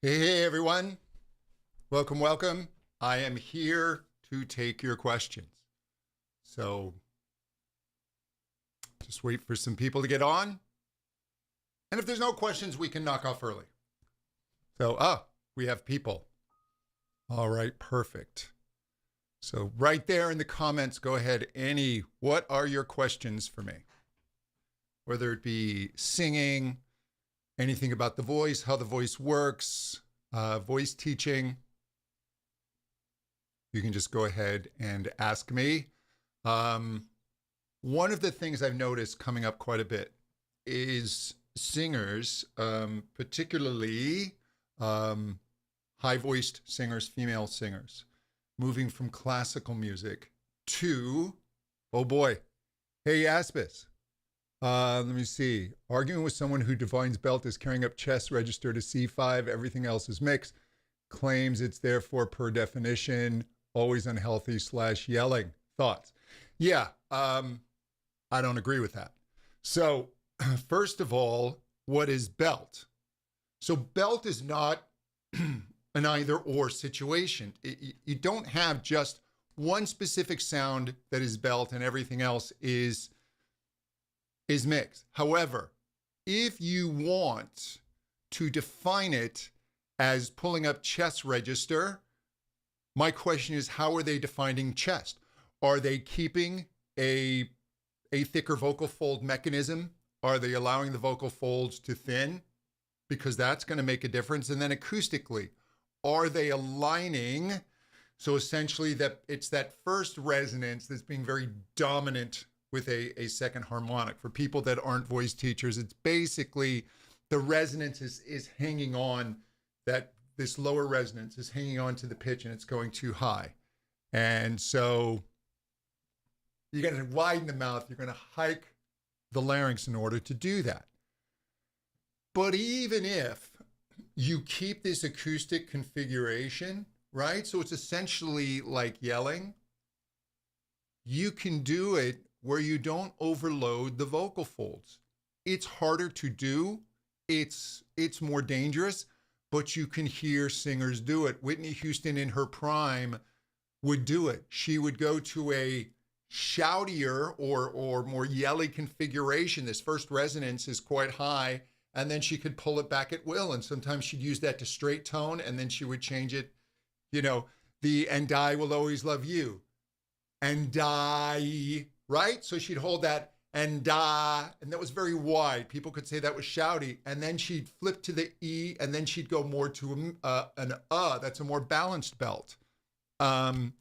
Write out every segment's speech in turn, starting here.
Hey, everyone. Welcome, welcome. I am here to take your questions. So just wait for some people to get on. And if there's no questions, we can knock off early. We have people. All right, perfect. So right there in the comments, go ahead. What are your questions for me? Whether it be singing, anything about the voice, how the voice works, voice teaching, you can just go ahead and ask me. One of the things I've noticed coming up quite a bit is singers, particularly high-voiced singers, female singers, moving from classical music to, oh boy, hey, Aspis. Let me see. Arguing with someone who defines belt as carrying up chest register to C5, everything else is mixed, claims it's therefore per definition always unhealthy / yelling. Thoughts? Yeah, I don't agree with that. So, first of all, what is belt? So, belt is not an either or situation. You don't have just one specific sound that is belt and everything else is mixed. However, if you want to define it as pulling up chest register, my question is, how are they defining chest? Are they keeping a thicker vocal fold mechanism? Are they allowing the vocal folds to thin? Because that's going to make a difference. And then acoustically, are they aligning? So essentially that it's that first resonance that's being very dominant with a second harmonic. For people that aren't voice teachers, it's basically the resonance is hanging on, that this lower resonance is hanging on to the pitch and it's going too high. And so you're going to widen the mouth, you're going to hike the larynx in order to do that. But even if you keep this acoustic configuration, right? So it's essentially like yelling. You can do it where you don't overload the vocal folds. It's harder to do. It's more dangerous, but you can hear singers do it. Whitney Houston in her prime would do it. She would go to a shoutier or more yelly configuration. This first resonance is quite high, and then she could pull it back at will. And sometimes she'd use that to straight tone, and then she would change it, "And I will always love you." And I, right? So she'd hold that and that was very wide. People could say that was shouty. And then she'd flip to the E, and then she'd go more to an that's a more balanced belt. So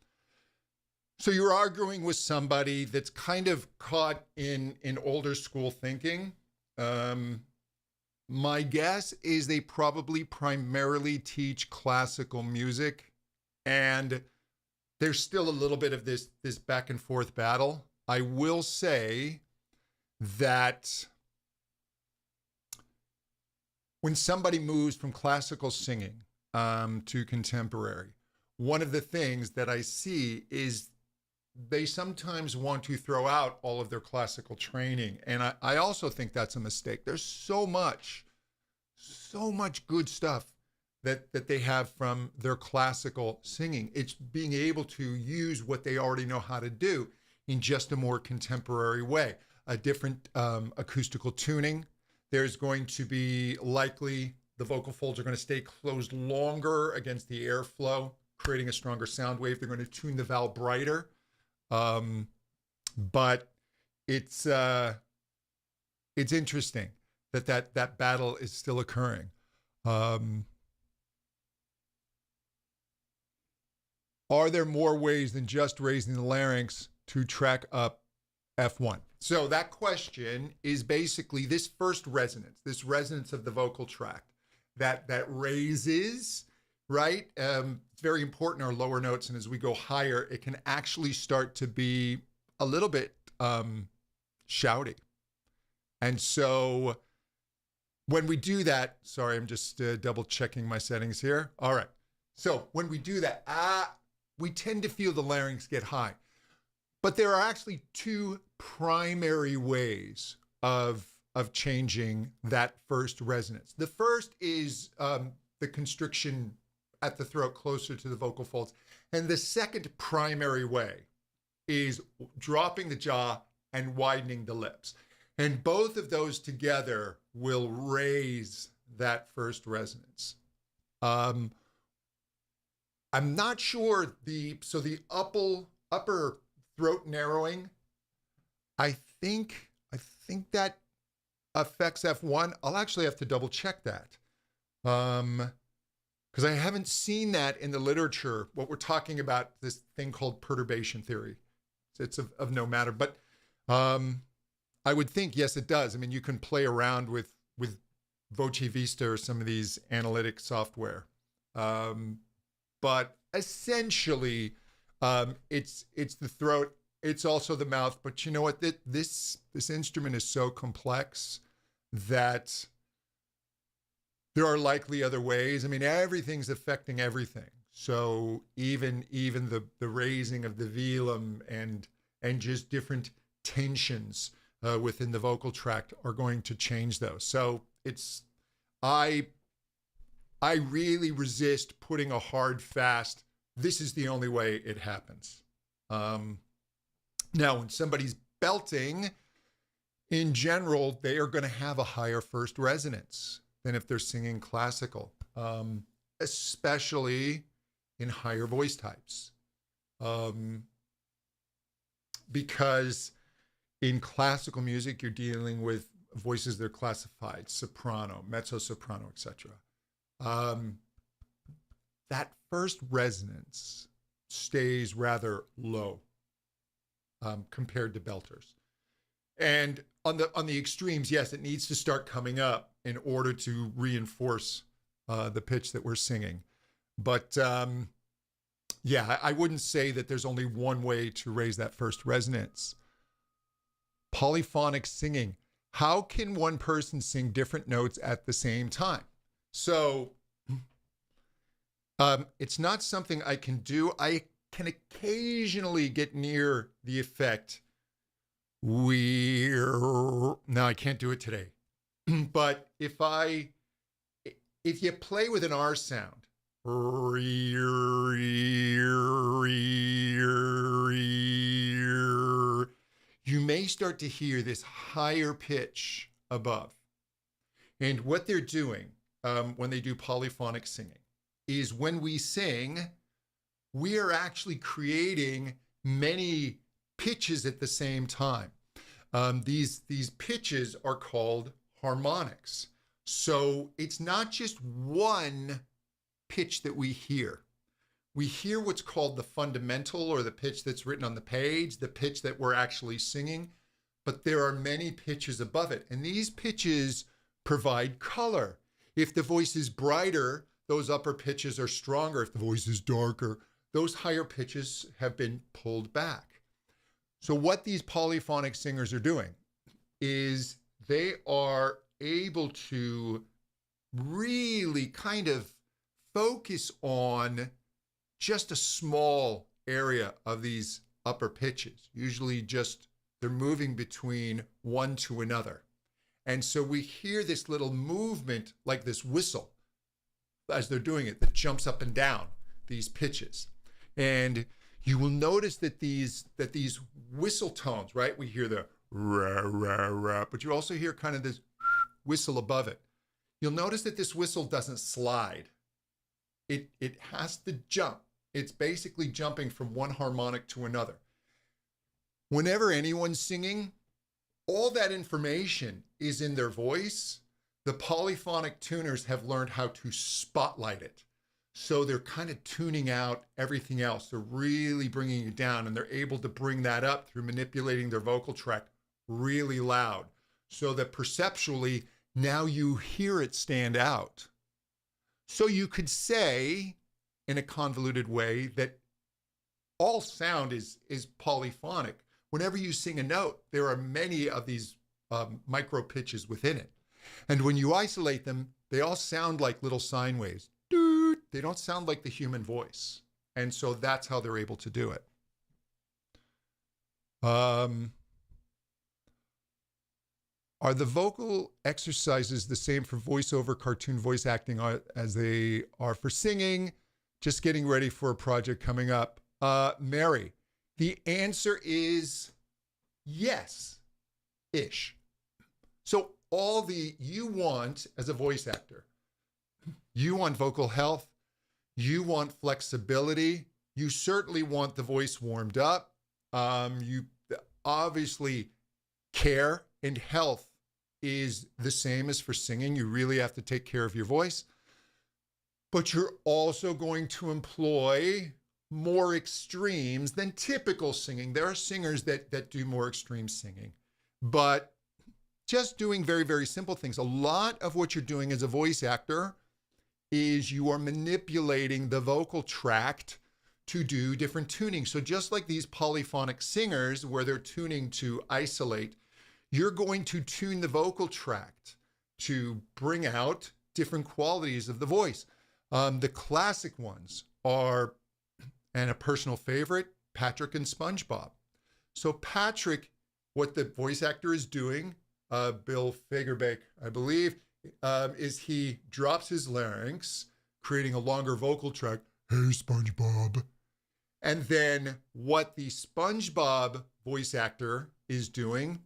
you're arguing with somebody that's kind of caught in older school thinking. My guess is they probably primarily teach classical music, and there's still a little bit of this back and forth battle. I will say that when somebody moves from classical singing to contemporary, one of the things that I see is they sometimes want to throw out all of their classical training. And I also think that's a mistake. There's so much good stuff that they have from their classical singing. It's being able to use what they already know how to do in just a more contemporary way, a different acoustical tuning. There's going to be likely the vocal folds are going to stay closed longer against the airflow, creating a stronger sound wave. They're going to tune the valve brighter. But it's interesting that battle is still occurring. Are there more ways than just raising the larynx to track up F1? So that question is basically this first resonance, this resonance of the vocal tract that raises, right? It's very important, our lower notes, and as we go higher, it can actually start to be a little bit shouty. And so when we do that, sorry, I'm just double checking my settings here. All right. So when we do that, we tend to feel the larynx get high. But there are actually two primary ways of changing that first resonance. The first is the constriction at the throat closer to the vocal folds. And the second primary way is dropping the jaw and widening the lips. And both of those together will raise that first resonance. I'm not sure the upper throat narrowing, I think that affects F1. I'll actually have to double check that. Because I haven't seen that in the literature, what we're talking about, this thing called perturbation theory. It's of no matter. But I would think, yes, it does. I mean, you can play around with Voce Vista or some of these analytic software. But essentially, it's the throat. It's also the mouth. But you know what? This instrument is so complex that there are likely other ways. I mean, everything's affecting everything. So even the raising of the velum and just different tensions within the vocal tract are going to change those. So I really resist putting a hard fast, this is the only way it happens. Now, when somebody's belting, in general, they are going to have a higher first resonance than if they're singing classical, especially in higher voice types. Because in classical music, you're dealing with voices that are classified, soprano, mezzo-soprano, etc. That first resonance stays rather low compared to belters. And on the extremes, yes, it needs to start coming up in order to reinforce the pitch that we're singing. But yeah, I wouldn't say that there's only one way to raise that first resonance. Polyphonic singing. How can one person sing different notes at the same time? So it's not something I can do. I can occasionally get near the effect. No, I can't do it today. But if you play with an R sound, you may start to hear this higher pitch above. And what they're doing when they do polyphonic singing is when we sing, we are actually creating many pitches at the same time. These pitches are called harmonics. So it's not just one pitch that we hear. We hear what's called the fundamental, or the pitch that's written on the page, the pitch that we're actually singing, but there are many pitches above it. And these pitches provide color. If the voice is brighter, those upper pitches are stronger. If the voice is darker, those higher pitches have been pulled back. So what these polyphonic singers are doing is they are able to really kind of focus on just a small area of these upper pitches. Usually just they're moving between one to another. And so we hear this little movement like this whistle as they're doing it that jumps up and down these pitches. And you will notice that these whistle tones, right? We hear the rah, rah, rah, but you also hear kind of this whistle above it. You'll notice that this whistle doesn't slide. It has to jump. It's basically jumping from one harmonic to another. Whenever anyone's singing, all that information is in their voice. The polyphonic tuners have learned how to spotlight it. So they're kind of tuning out everything else. They're really bringing it down, and they're able to bring that up through manipulating their vocal tract really loud, so that perceptually now you hear it stand out. So you could say, in a convoluted way, that all sound is polyphonic. Whenever you sing a note, there are many of these micro pitches within it. And when you isolate them, they all sound like little sine waves. They don't sound like the human voice. And so that's how they're able to do it. Are the vocal exercises the same for voiceover, cartoon voice acting as they are for singing? Just getting ready for a project coming up. Mary, the answer is yes-ish. So you want as a voice actor, you want vocal health, you want flexibility, you certainly want the voice warmed up, you obviously care and health is the same as for singing. You really have to take care of your voice, but you're also going to employ more extremes than typical singing. There are singers that do more extreme singing, but just doing very, very simple things. A lot of what you're doing as a voice actor is you are manipulating the vocal tract to do different tuning. So just like these polyphonic singers where they're tuning to isolate, you're going to tune the vocal tract to bring out different qualities of the voice. The classic ones are, and a personal favorite, Patrick and SpongeBob. So Patrick, what the voice actor is doing, Bill Fagerbeck, I believe, is he drops his larynx, creating a longer vocal tract. Hey, SpongeBob. And then what the SpongeBob voice actor is doing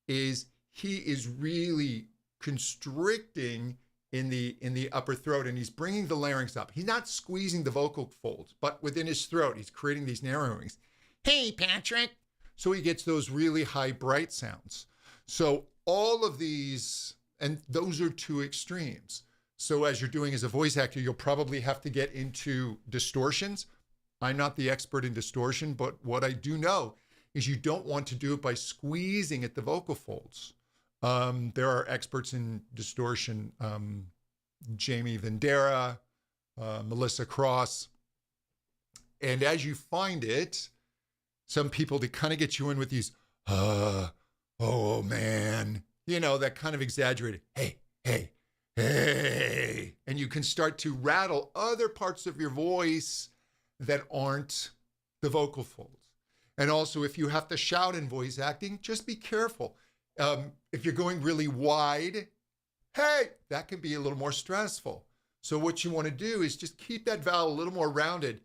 is he is really constricting in the upper throat, and he's bringing the larynx up. He's not squeezing the vocal folds, but within his throat, he's creating these narrowings. Hey, Patrick. So he gets those really high, bright sounds. So all of these, and those are two extremes. So as you're doing as a voice actor, you'll probably have to get into distortions. I'm not the expert in distortion, but what I do know is you don't want to do it by squeezing at the vocal folds. There are experts in distortion, Jamie Vendera, Melissa Cross. And as you find it, some people, they kind of get you in with these, oh man, that kind of exaggerated, hey, and you can start to rattle other parts of your voice that aren't the vocal folds. And also, if you have to shout in voice acting, just be careful. If you're going really wide, hey, that can be a little more stressful. So what you want to do is just keep that vowel a little more rounded.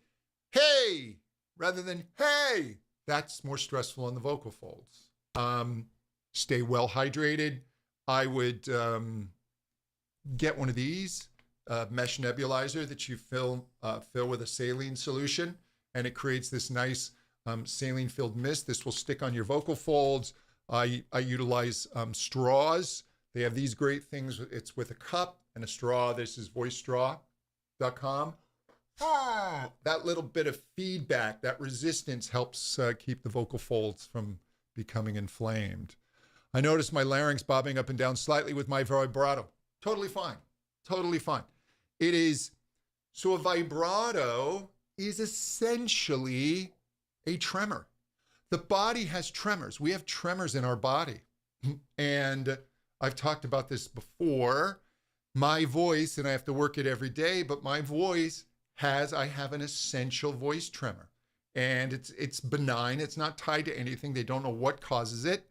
Hey, rather than hey. That's more stressful on the vocal folds. Stay well hydrated. I would get one of these, mesh nebulizer that you fill with a saline solution, and it creates this nice saline-filled mist. This will stick on your vocal folds. I utilize straws. They have these great things. It's with a cup and a straw. This is voicestraw.com. That little bit of feedback, that resistance helps keep the vocal folds from becoming inflamed. I notice my larynx bobbing up and down slightly with my vibrato. Totally fine. Totally fine. It is, so a vibrato is essentially a tremor. The body has tremors. We have tremors in our body. And I've talked about this before. My voice, and I have to work it every day, but my voice I have an essential voice tremor. And it's benign. It's not tied to anything. They don't know what causes it.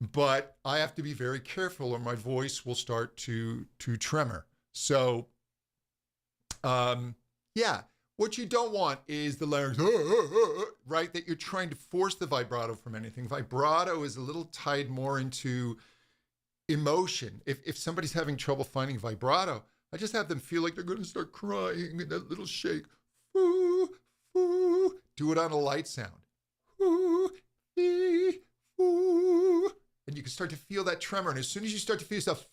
But I have to be very careful or my voice will start to tremor. So, what you don't want is the larynx, right? That you're trying to force the vibrato from anything. Vibrato is a little tied more into emotion. If somebody's having trouble finding vibrato, I just have them feel like they're going to start crying in that little shake. Do it on a light sound. And you can start to feel that tremor. And as soon as you start to feel yourself,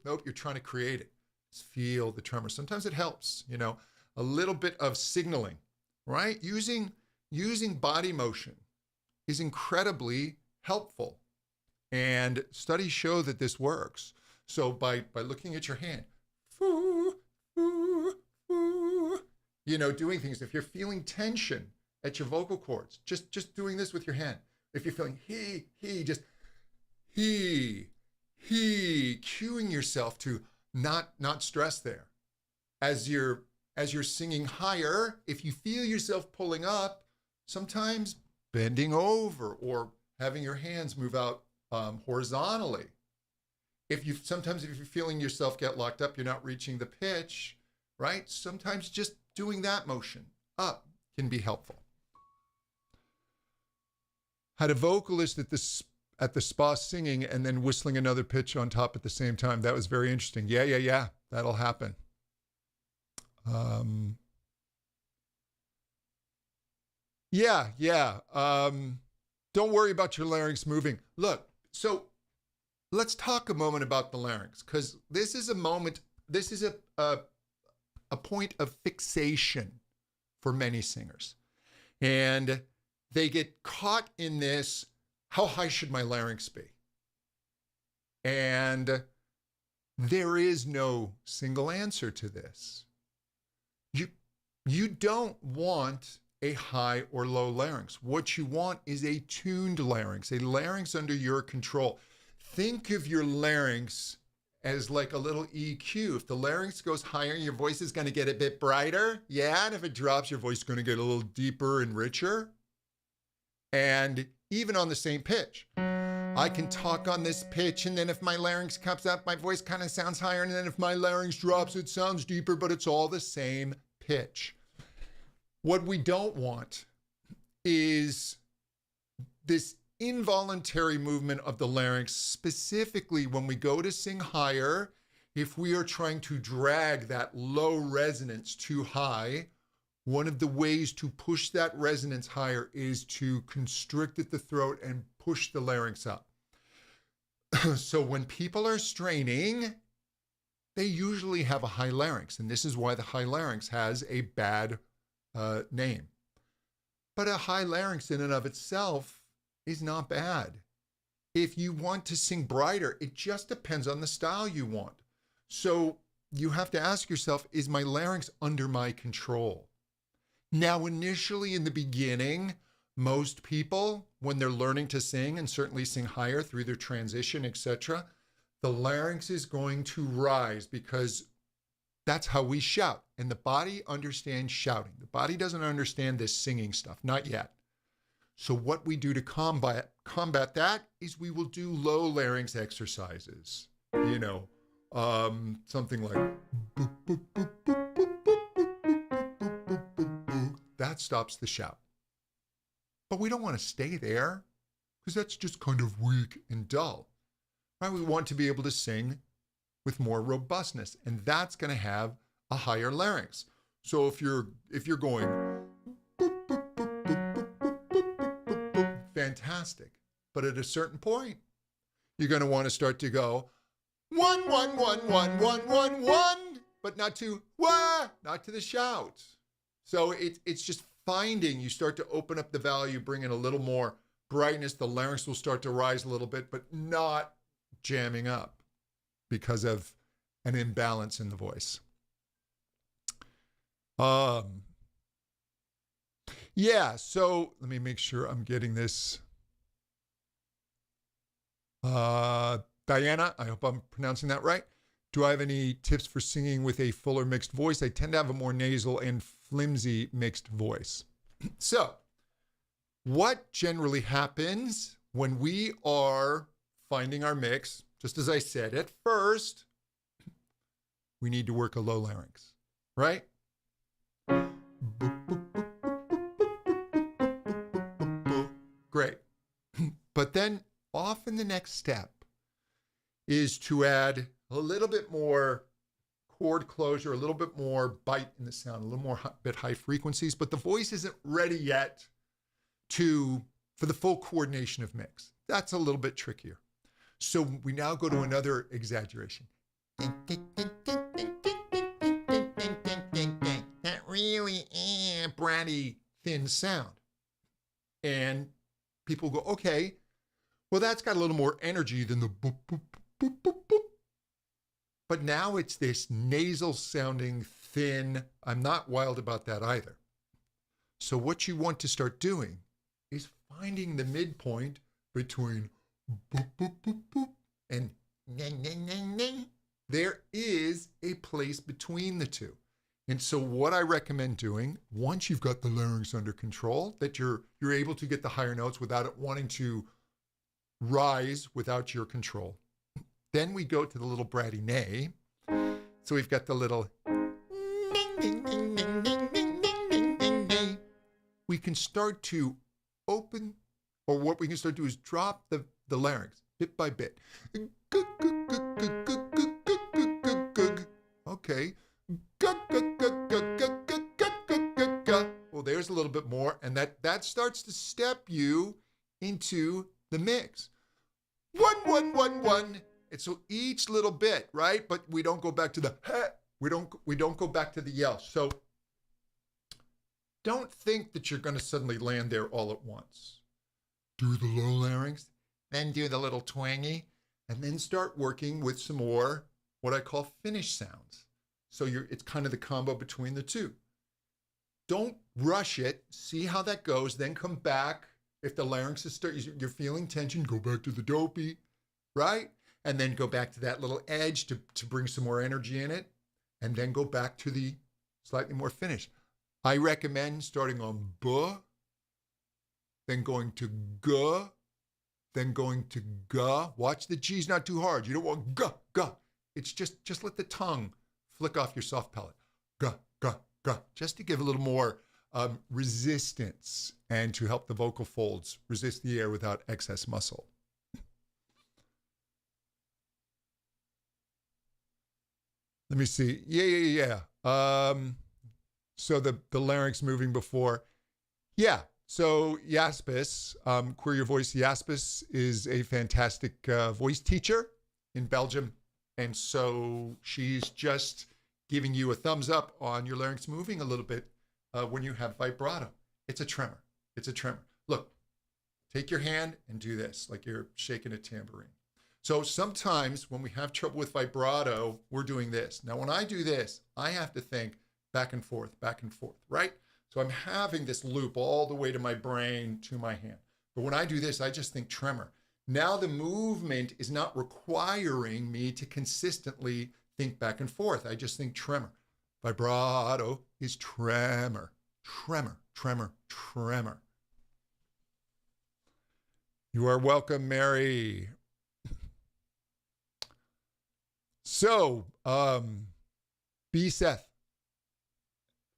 nope, you're trying to create it. Just feel the tremor. Sometimes it helps, a little bit of signaling, right? Using body motion is incredibly helpful. And studies show that this works. So by looking at your hand, doing things, if you're feeling tension at your vocal cords, just doing this with your hand. If you're feeling just cueing yourself to not stress there. As you're singing higher, if you feel yourself pulling up, sometimes bending over or having your hands move out horizontally Sometimes if you're feeling yourself get locked up, you're not reaching the pitch, right? Sometimes just doing that motion up can be helpful. Had a vocalist at the spa singing and then whistling another pitch on top at the same time. That was very interesting. Yeah. That'll happen. Don't worry about your larynx moving. Look, so let's talk a moment about the larynx, because this is a point of fixation for many singers. And they get caught in this, how high should my larynx be? And there is no single answer to this. You don't want a high or low larynx. What you want is a tuned larynx, a larynx under your control. Think of your larynx as like a little EQ. If the larynx goes higher, your voice is going to get a bit brighter. Yeah, and if it drops, your voice is going to get a little deeper and richer. And even on the same pitch. I can talk on this pitch, and then if my larynx comes up, my voice kind of sounds higher, and then if my larynx drops, it sounds deeper, but it's all the same pitch. What we don't want is this involuntary movement of the larynx, specifically when we go to sing higher. If we are trying to drag that low resonance too high, one of the ways to push that resonance higher is to constrict at the throat and push the larynx up. So when people are straining, they usually have a high larynx, and this is why the high larynx has a bad name. But a high larynx in and of itself is not bad. If you want to sing brighter, it just depends on the style you want. So you have to ask yourself, is my larynx under my control? Now, initially in the beginning, most people, when they're learning to sing and certainly sing higher through their transition, etc., the larynx is going to rise because that's how we shout. And the body understands shouting. The body doesn't understand this singing stuff, not yet. So what we do to combat that is we will do low larynx exercises. Something like that stops the shout. But we don't want to stay there because that's just kind of weak and dull. Right? We want to be able to sing with more robustness, and that's going to have a higher larynx. So if you're going fantastic, but at a certain point, you're going to want to start to go 1 1 1 1 1 1 1, but not to the shout. So it's just finding, you start to open up the value, bring in a little more brightness. The larynx will start to rise a little bit, but not jamming up because of an imbalance in the voice. So let me make sure I'm getting this. Diana, I hope I'm pronouncing that right. Do I have any tips for singing with a fuller mixed voice? I tend to have a more nasal and flimsy mixed voice. So, what generally happens when we are finding our mix? Just as I said, at first, we need to work a low larynx, right? Great. But then often the next step is to add a little bit more chord closure, a little bit more bite in the sound, a little more bit high frequencies, but the voice isn't ready yet for the full coordination of mix. That's a little bit trickier. So we now go to another exaggeration. That really bratty, thin sound. And people go, okay, well, that's got a little more energy than the boop, boop, boop, boop, boop. But now it's this nasal sounding thin. I'm not wild about that either. So what you want to start doing is finding the midpoint between boop, boop, boop, boop, and ning, ning, ning, ning. There is a place between the two. And so what I recommend doing, once you've got the larynx under control, that you're able to get the higher notes without it wanting to rise without your control, Then we go to the little bratty neigh. So we've got the little we can start to open, or what we can start to do is drop the larynx bit by bit. Okay. Well, there's a little bit more, and that starts to step you into the mix. 1, 1, 1, 1. And so each little bit, right? But we don't go back to the we don't go back to the yell. So don't think that you're going to suddenly land there all at once. Do the low larynx, then do the little twangy, and then start working with some more what I call finish sounds. So it's kind of the combo between the two. Don't rush it. See how that goes. Then come back. If the larynx is you're feeling tension, go back to the dopey, right? And then go back to that little edge to bring some more energy in it. And then go back to the slightly more finish. I recommend starting on B, then going to G, then going to G. Watch the G's not too hard. You don't want G, G. It's just let the tongue flick off your soft palate. G, G, G. Just to give a little more resistance and to help the vocal folds resist the air without excess muscle. Let me see. Yeah. So the larynx moving before. Yeah. So Jaspis, Queer Your Voice, Jaspis is a fantastic voice teacher in Belgium. And so she's just giving you a thumbs up on your larynx moving a little bit when you have vibrato. It's a tremor. It's a tremor. Look, take your hand and do this like you're shaking a tambourine. So sometimes when we have trouble with vibrato, we're doing this. Now, when I do this, I have to think back and forth, right? So I'm having this loop all the way to my brain, to my hand. But when I do this, I just think tremor. Now the movement is not requiring me to consistently think back and forth. I just think tremor. Vibrato is tremor, tremor, tremor, tremor. You are welcome, Mary. So, B. Seth.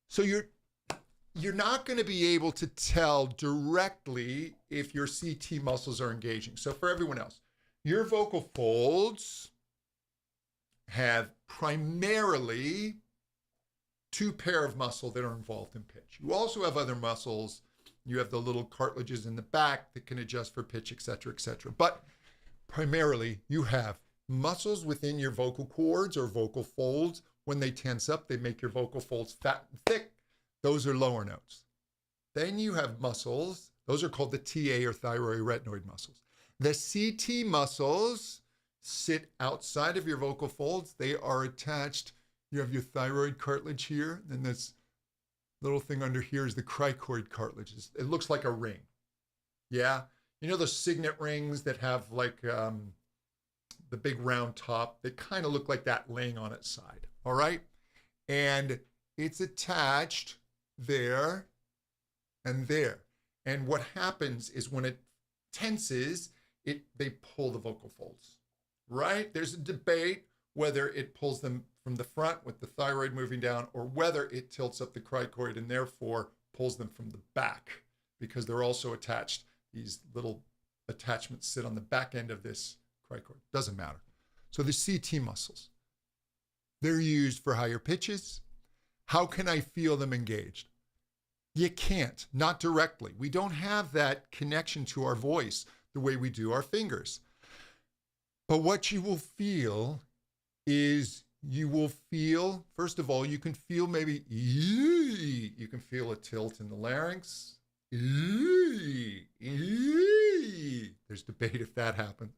So you're not going to be able to tell directly if your CT muscles are engaging. So for everyone else, your vocal folds have primarily two pair of muscle that are involved in pitch. You also have other muscles. You have the little cartilages in the back that can adjust for pitch, et cetera, et cetera. But primarily you have muscles within your vocal cords or vocal folds. When they tense up, they make your vocal folds fat and thick. Those are lower notes. Then you have muscles. Those are called the TA or thyroid muscles. The CT muscles sit outside of your vocal folds. They are attached. You have your thyroid cartilage here. Then this little thing under here is the cricoid cartilage. It looks like a ring. Yeah. You know those signet rings that have like the big round top? They kind of look like that laying on its side. All right. And it's attached there and there. And what happens is when it tenses, they pull the vocal folds, right? There's a debate whether it pulls them from the front with the thyroid moving down or whether it tilts up the cricoid and therefore pulls them from the back because they're also attached. These little attachments sit on the back end of this cricoid. Doesn't matter. So the CT muscles, they're used for higher pitches. How can I feel them engaged? You can't, not directly. We don't have that connection to our voice the way we do our fingers. But what you will feel is first of all, you can feel maybe, you can feel a tilt in the larynx. There's debate if that happens.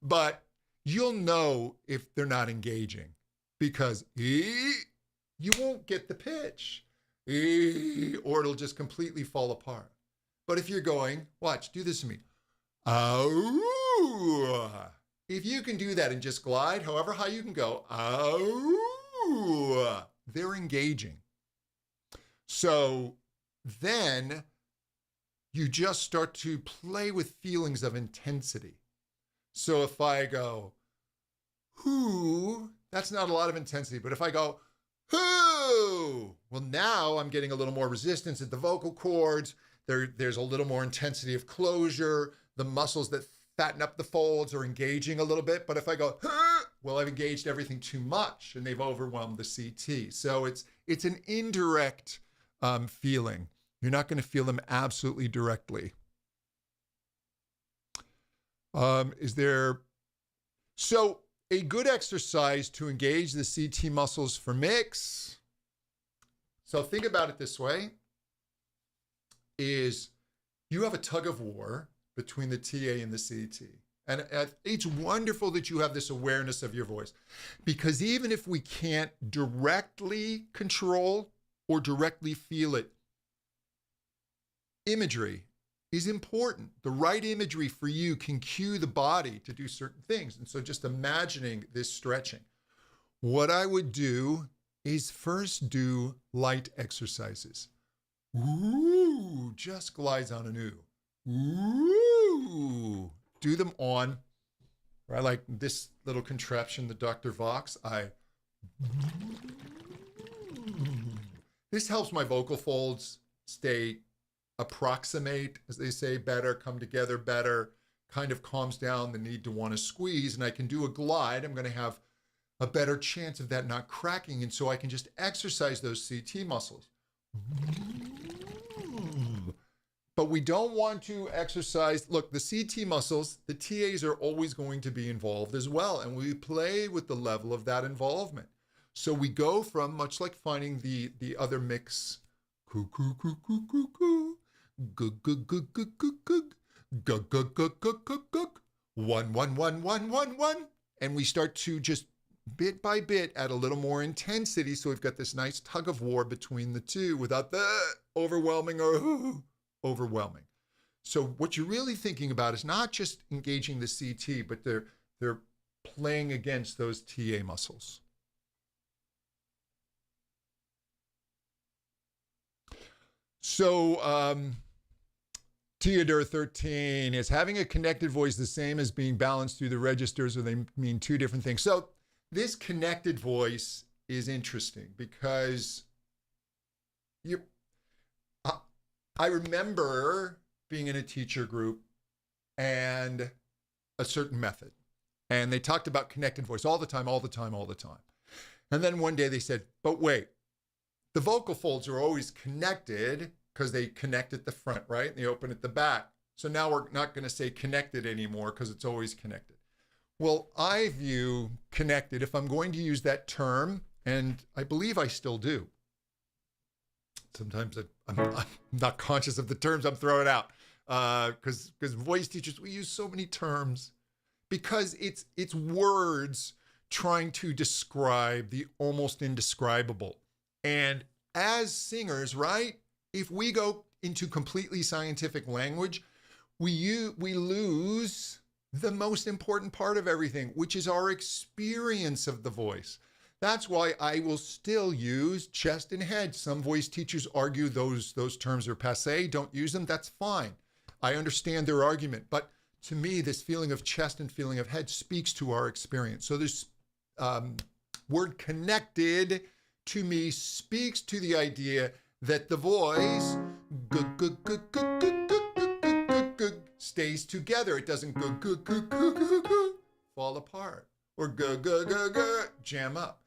But you'll know if they're not engaging because you won't get the pitch or it'll just completely fall apart. But if you're going, watch, do this to me. Oh, if you can do that and just glide, however high you can go, oh, they're engaging. So then you just start to play with feelings of intensity. So if I go, whoo, that's not a lot of intensity. But if I go, whoo, well, now I'm getting a little more resistance at the vocal cords. There's a little more intensity of closure. The muscles that fatten up the folds are engaging a little bit. But if I go, well, I've engaged everything too much and they've overwhelmed the CT. So it's an indirect feeling. You're not going to feel them absolutely directly. So a good exercise to engage the CT muscles for mix. So think about it this way, is you have a tug of war between the TA and the CT. And it's wonderful that you have this awareness of your voice, because even if we can't directly control or directly feel it, imagery is important. The right imagery for you can cue the body to do certain things. And so just imagining this stretching. What I would do is first do light exercises. Ooh, just glides on an ooh. Ooh. Do them on, right? Like this little contraption, the Dr. Vox. This helps my vocal folds approximate, as they say, better, come together better, kind of calms down the need to want to squeeze. And I can do a glide. I'm going to have a better chance of that not cracking. And so I can just exercise those CT muscles. But we don't want to exercise, look, the CT muscles, the TAs are always going to be involved as well. And we play with the level of that involvement. So we go from, much like finding the other mix, coo, coo, coo, coo, coo, coo, gug, gug, gug, gug, gug, gug, gug, gug, gug, gug, gug, gug, 1, 1, 1, 1, 1, 1. And we start to just bit by bit add a little more intensity. So we've got this nice tug of war between the two without the overwhelming or overwhelming. So what you're really thinking about is not just engaging the CT, but they're playing against those TA muscles. So Theodore 13, is having a connected voice the same as being balanced through the registers, or they mean two different things? So this connected voice is interesting because I remember being in a teacher group and a certain method, and they talked about connected voice all the time. And then one day they said, but wait, the vocal folds are always connected because they connect at the front, right? And they open at the back. So now we're not going to say connected anymore because it's always connected. Well, I view connected, if I'm going to use that term, and I believe I still do. Sometimes I'm not conscious of the terms I'm throwing out because voice teachers, we use so many terms because it's words trying to describe the almost indescribable. And as singers, right, if we go into completely scientific language, we lose the most important part of everything, which is our experience of the voice. That's why I will still use chest and head. Some voice teachers argue those terms are passé, don't use them, that's fine. I understand their argument, but to me, this feeling of chest and feeling of head speaks to our experience. So this word connected to me speaks to the idea that the voice stays together. It doesn't fall apart or jam up.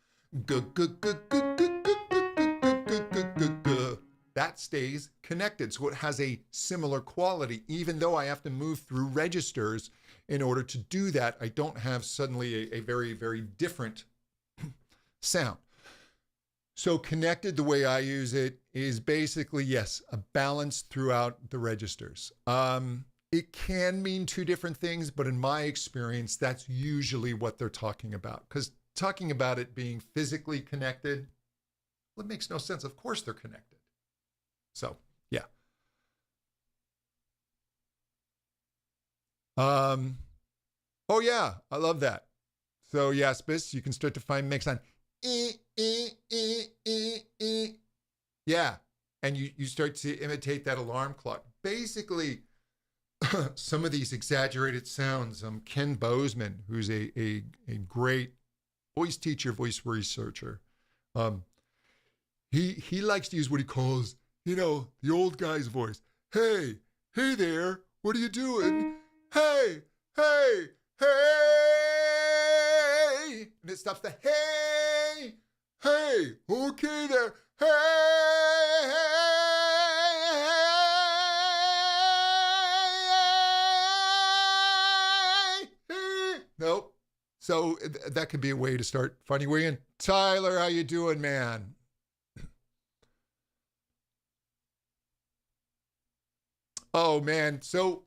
That stays connected. So it has a similar quality, even though I have to move through registers in order to do that. I don't have suddenly a very, very different sound. So connected, the way I use it is basically, yes, a balance throughout the registers. It can mean two different things, but in my experience, that's usually what they're talking about. Because talking about it being physically connected, well, it makes no sense. Of course they're connected. So, yeah. Oh, yeah, I love that. So, Yaspis, you can start to find mix on yeah, and you start to imitate that alarm clock. Basically, some of these exaggerated sounds. Ken Bozeman, who's a great voice teacher, voice researcher. Um, he likes to use what he calls, the old guy's voice. Hey, hey there, what are you doing? Hey, hey, hey, and it stops the hey, hey, okay there, hey, hey. Nope. So that could be a way to start finding a way in. Tyler, how you doing, man? Oh, man. So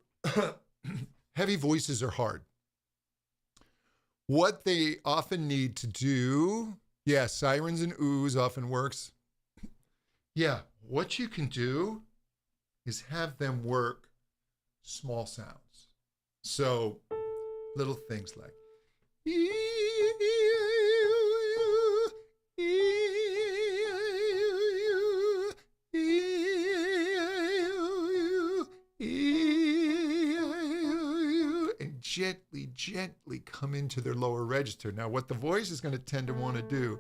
heavy voices are hard. What they often need to do, yeah, sirens and oohs often works. Yeah, what you can do is have them work small sounds. So little things like, and gently come into their lower register. Now, what the voice is going to tend to want to do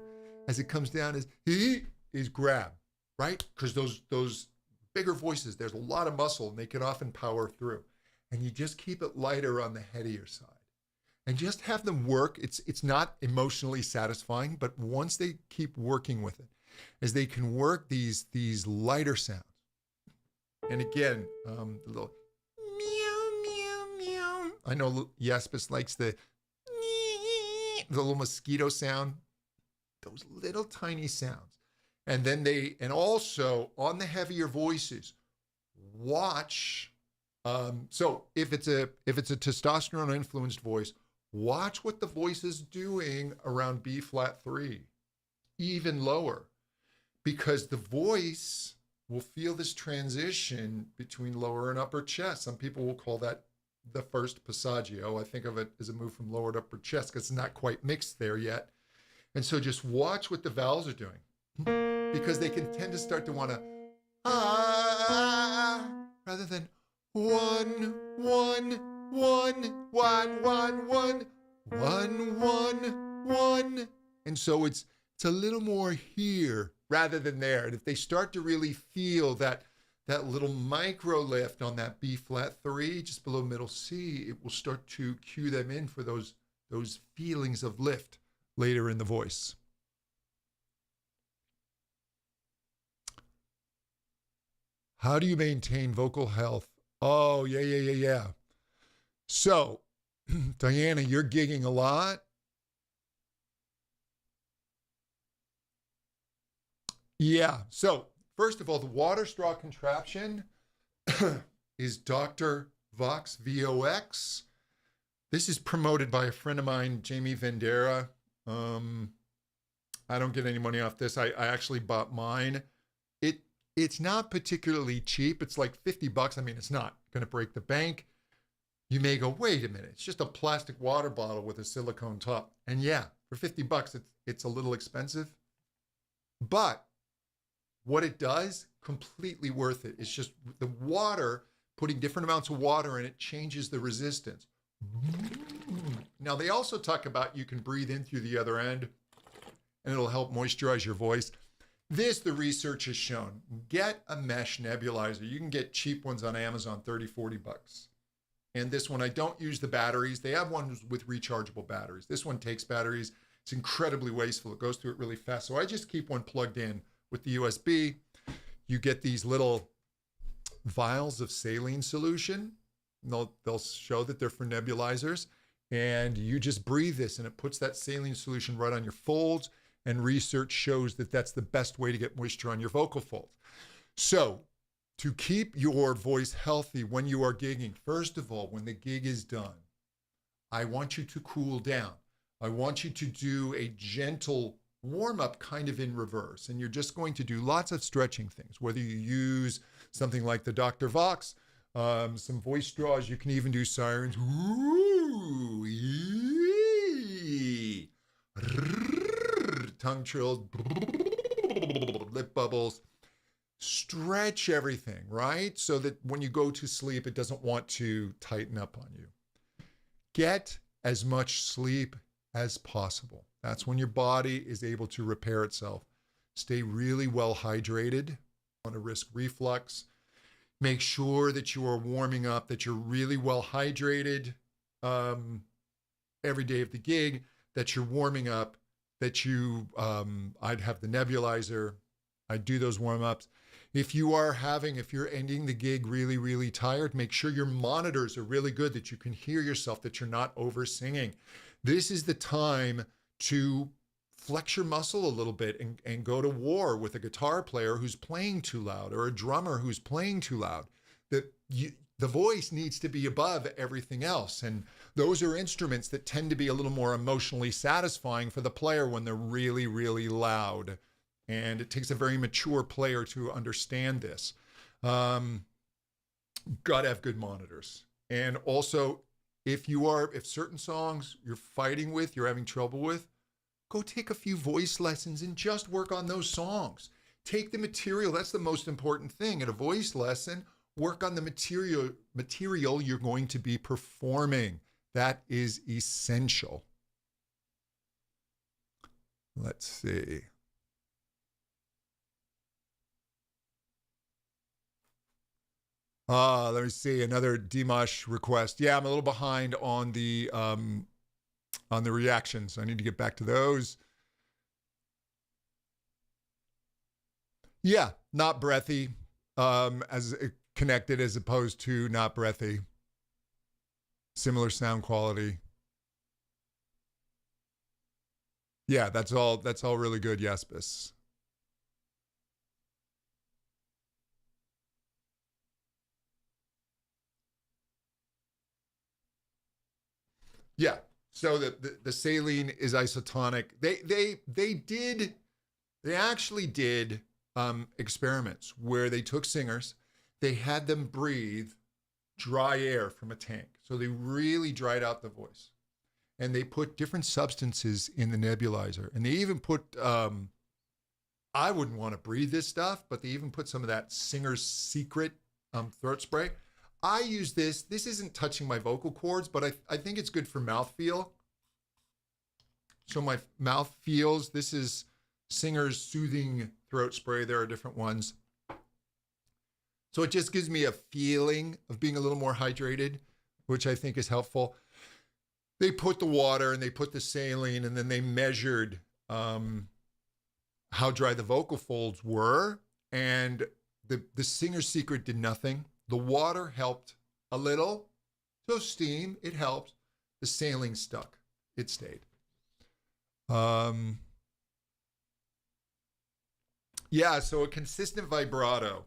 as it comes down is grab, right? Because those bigger voices, there's a lot of muscle and they can often power through. And you just keep it lighter on the headier side. And just have them work. It's not emotionally satisfying, but once they keep working with it, as they can work these lighter sounds. And again, the little meow, meow, meow. I know Jaspis likes the little mosquito sound, those little tiny sounds. And then and also on the heavier voices, watch. So if it's a testosterone influenced voice, watch what the voice is doing around B flat 3, even lower, because the voice will feel this transition between lower and upper chest. Some people will call that the first passaggio. I think of it as a move from lower to upper chest because it's not quite mixed there yet. And so just watch what the vowels are doing, because they can tend to start to want to rather than one, one, one, one, one, one, one, one, one. And so it's a little more here rather than there. And if they start to really feel that little micro lift on that B flat 3, just below middle C, it will start to cue them in for those feelings of lift later in the voice. How do you maintain vocal health? Oh, yeah. So, Diana, you're gigging a lot. Yeah. So, first of all, the water straw contraption is Dr. Vox, VOX. This is promoted by a friend of mine, Jamie Vendera. I don't get any money off this. I actually bought mine. It's not particularly cheap. It's like $50. I mean, it's not going to break the bank. You may go, wait a minute, it's just a plastic water bottle with a silicone top. And yeah, for $50, it's a little expensive. But what it does, completely worth it. It's just the water, putting different amounts of water in it changes the resistance. Now, they also talk about you can breathe in through the other end and it'll help moisturize your voice. This, the research has shown. Get a mesh nebulizer. You can get cheap ones on Amazon, $30-40. And this one, I don't use the batteries. They have ones with rechargeable batteries. This one takes batteries. It's incredibly wasteful. It goes through it really fast. So I just keep one plugged in with the USB. You get these little vials of saline solution. They'll show that they're for nebulizers. And you just breathe this and it puts that saline solution right on your folds. And research shows that that's the best way to get moisture on your vocal folds. So to keep your voice healthy when you are gigging, first of all, when the gig is done, I want you to cool down. I want you to do a gentle warm-up kind of in reverse. And you're just going to do lots of stretching things, whether you use something like the Dr. Vox, some voice straws. You can even do sirens. Ooh, ee, tongue trills, lip bubbles. Stretch everything, right? So that when you go to sleep, it doesn't want to tighten up on you. Get as much sleep as possible. That's when your body is able to repair itself. Stay really well hydrated. Want to risk reflux. Make sure that you are warming up, that you're really well hydrated every day of the gig, that you're warming up, that I'd have the nebulizer. I'd do those warm ups. If you're ending the gig really, really tired, make sure your monitors are really good, that you can hear yourself, that you're not over singing. This is the time to flex your muscle a little bit and go to war with a guitar player who's playing too loud or a drummer who's playing too loud. The voice needs to be above everything else. And those are instruments that tend to be a little more emotionally satisfying for the player when they're really, really loud. And it takes a very mature player to understand this. Got to have good monitors. And also, if certain songs you're fighting with, you're having trouble with, go take a few voice lessons and just work on those songs. Take the material. That's the most important thing. At a voice lesson, work on the material you're going to be performing. That is essential. Let's see. Let me see, another Dimash request. Yeah, I'm a little behind on the reactions. I need to get back to those. Yeah, not breathy, as connected as opposed to not breathy. Similar sound quality. Yeah, that's all really good, Yespis. Yeah. So the saline is isotonic. They actually did experiments where they took singers, they had them breathe dry air from a tank. So they really dried out the voice. And they put different substances in the nebulizer. And they even put I wouldn't want to breathe this stuff, but they even put some of that Singer's Secret throat spray. I use this. This isn't touching my vocal cords, but I think it's good for mouthfeel. So my mouth feels. This is Singer's Soothing Throat Spray. There are different ones. So it just gives me a feeling of being a little more hydrated, which I think is helpful. They put the water and they put the saline, and then they measured how dry the vocal folds were. And the Singer's Secret did nothing. The water helped a little. So steam, it helped. The saline stuck. It stayed. Yeah, so a consistent vibrato.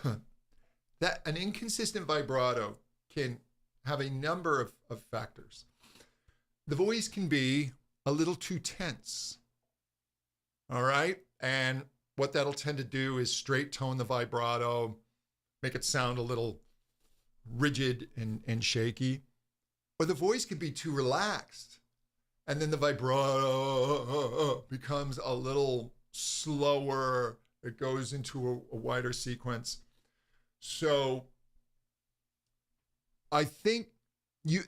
An inconsistent vibrato can have a number of factors. The voice can be a little too tense. All right? And what that'll tend to do is straight tone the vibrato, make it sound a little rigid and shaky. Or the voice could be too relaxed. And then the vibrato becomes a little slower. It goes into a wider sequence. So I think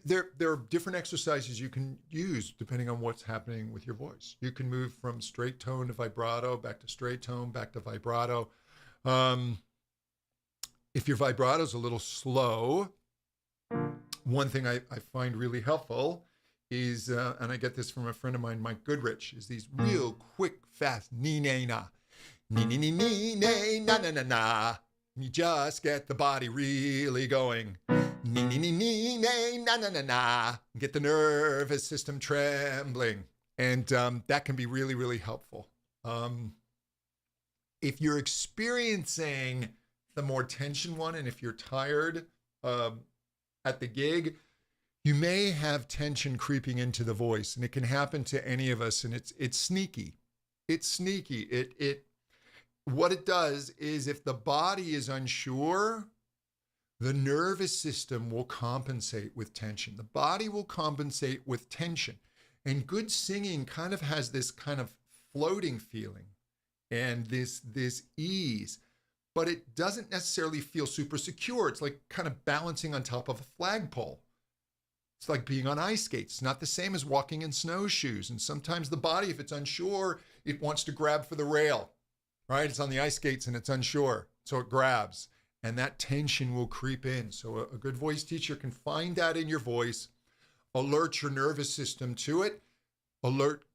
there are different exercises you can use depending on what's happening with your voice. You can move from straight tone to vibrato, back to straight tone, back to vibrato. If your vibrato is a little slow, one thing I find really helpful is, and I get this from a friend of mine, Mike Goodrich, is these real quick, fast nee-nay-na. Nee-nee-nee-nee-na-na-na-na. You just get the body really going. Nee-nee-nee-nee-na-na-na-na. Get the nervous system trembling. And that can be really, really helpful. If you're experiencing the more tension one, and if you're tired at the gig, you may have tension creeping into the voice, and it can happen to any of us, and it's sneaky. It's sneaky. What it does is, if the body is unsure, the nervous system will compensate with tension. The body will compensate with tension. And good singing kind of has this kind of floating feeling and this ease, but it doesn't necessarily feel super secure. It's like kind of balancing on top of a flagpole. It's like being on ice skates. It's not the same as walking in snowshoes. And sometimes the body, if it's unsure, it wants to grab for the rail, right? It's on the ice skates and it's unsure. So it grabs and that tension will creep in. So a good voice teacher can find that in your voice, alert your nervous system to it,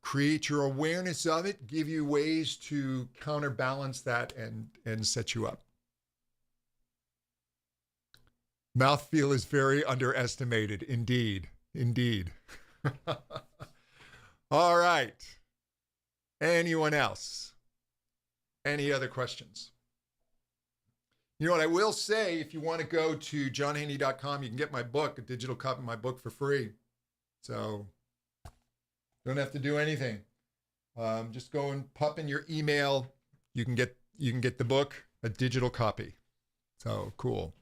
create your awareness of it, give you ways to counterbalance that and set you up. Mouthfeel is very underestimated. Indeed. All right. Anyone else? Any other questions? You know what I will say, if you want to go to johnhenny.com, you can get my book, a digital copy of my book for free. So don't have to do anything. Just go and pop in your email. You can get the book, a digital copy. So cool.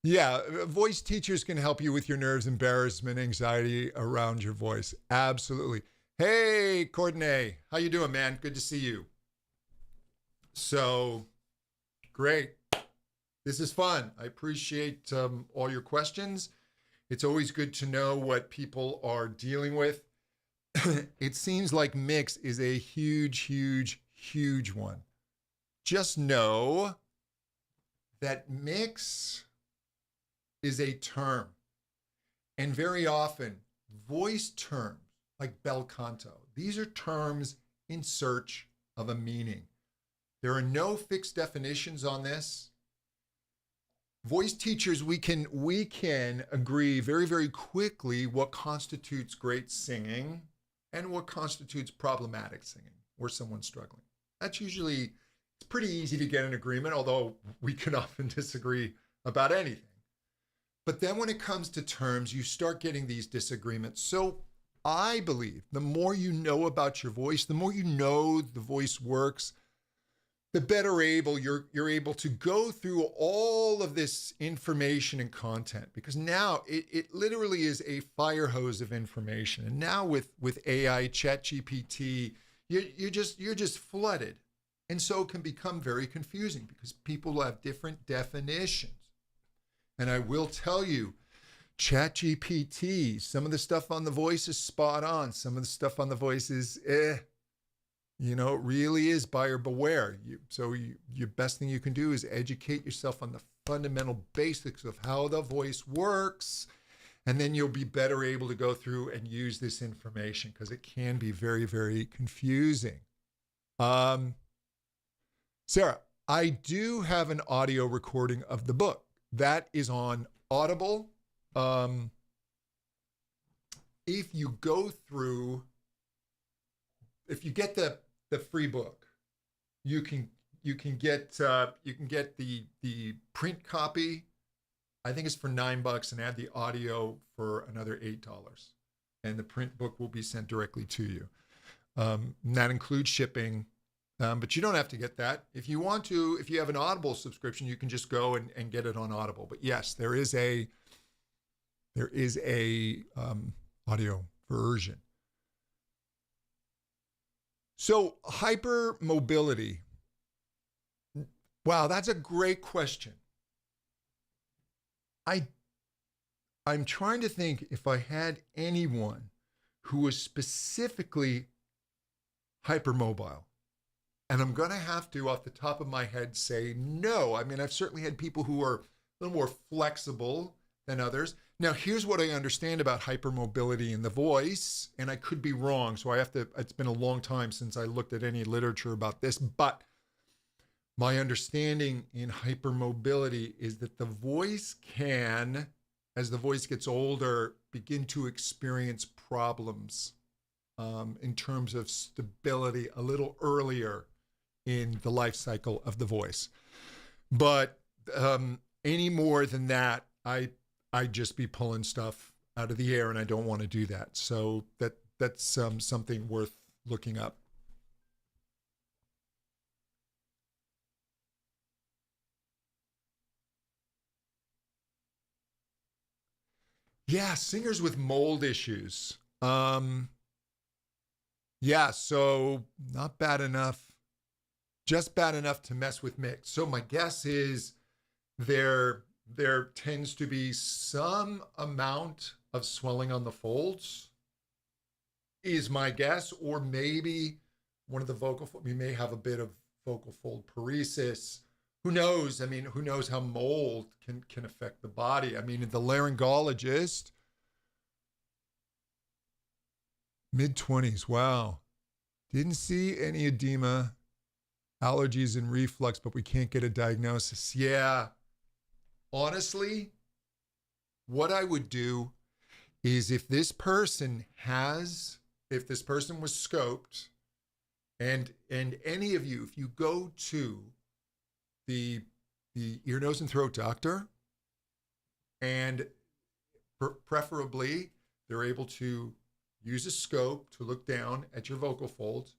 Yeah, voice teachers can help you with your nerves, embarrassment, anxiety around your voice. Absolutely. Hey, Courtney, how you doing, man? Good to see you. So, great. This is fun. I appreciate all your questions. It's always good to know what people are dealing with. It seems like mix is a huge one. Just know that mix is a term. And very often, voice terms like bel canto, these are terms in search of a meaning. There are no fixed definitions on this. Voice teachers, we can agree very quickly what constitutes great singing and what constitutes problematic singing or someone struggling. That's usually, it's pretty easy to get an agreement, although we can often disagree about anything. But then when it comes to terms, you start getting these disagreements. So I believe the more you know about your voice, the more you know the voice works, the better you're able to go through all of this information and content, because now it literally is a fire hose of information. And now with AI, ChatGPT, you're just flooded. And so it can become very confusing because people have different definitions. And I will tell you, ChatGPT, some of the stuff on the voice is spot on. Some of the stuff on the voice is it really is buyer beware. Your best thing you can do is educate yourself on the fundamental basics of how the voice works. And then you'll be better able to go through and use this information because it can be very confusing. Sarah, I do have an audio recording of the book. That is on Audible. If you get the free book, you can get the print copy. I think it's for $9 and add the audio for another $8. And the print book will be sent directly to you. And that includes shipping. But you don't have to get that. If you want to, if you have an Audible subscription, you can just go and get it on Audible. But yes, there is a audio version. So hypermobility. Wow, that's a great question. I'm trying to think if I had anyone who was specifically hypermobile. And I'm going to have to, off the top of my head, say no. I mean, I've certainly had people who are a little more flexible than others. Now, here's what I understand about hypermobility in the voice, and I could be wrong, so it's been a long time since I looked at any literature about this, but my understanding in hypermobility is that the voice can, as the voice gets older, begin to experience problems in terms of stability a little earlier in the life cycle of the voice. But any more than that, I'd just be pulling stuff out of the air, and I don't want to do that. So that's something worth looking up. Yeah, singers with mold issues. Yeah, so not bad enough, just bad enough to mess with mix. So my guess is they're there tends to be some amount of swelling on the folds, is my guess, or maybe one of the we may have a bit of vocal fold paresis. Who knows? I mean, who knows how mold can affect the body? I mean, the laryngologist, mid-20s, wow. Didn't see any edema, allergies, and reflux, but we can't get a diagnosis. Yeah. Honestly, what I would do is if this person was scoped, and any of you, if you go to the ear, nose, and throat doctor, and preferably they're able to use a scope to look down at your vocal folds.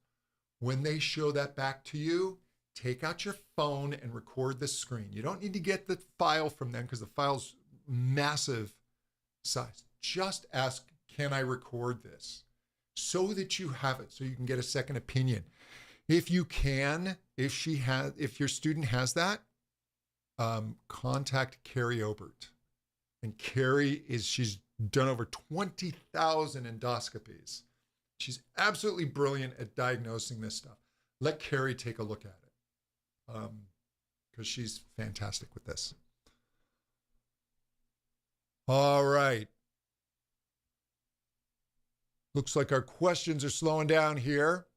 When they show that back to you, take out your phone and record the screen. You don't need to get the file from them because the file's massive size. Just ask, can I record this? So that you have it, so you can get a second opinion. If you can, if your student has that, contact Carrie Obert. And Carrie she's done over 20,000 endoscopies. She's absolutely brilliant at diagnosing this stuff. Let Carrie take a look at it, because she's fantastic with this. All right. Looks like our questions are slowing down here.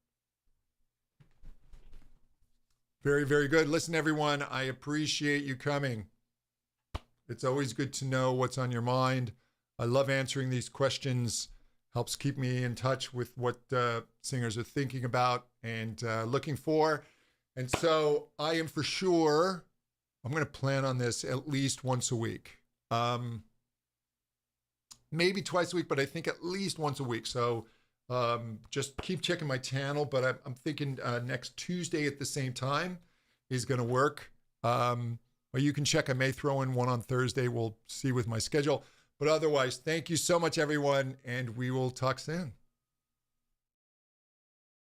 Very, very good. Listen, everyone, I appreciate you coming. It's always good to know what's on your mind. I love answering these questions. Helps keep me in touch with what singers are thinking about and looking for. And so I am for sure, I'm going to plan on this at least once a week. Maybe twice a week, but I think at least once a week. So just keep checking my channel, but I'm thinking next Tuesday at the same time is going to work. Well, you can check. I may throw in one on Thursday. We'll see with my schedule. But otherwise, thank you so much, everyone, and we will talk soon.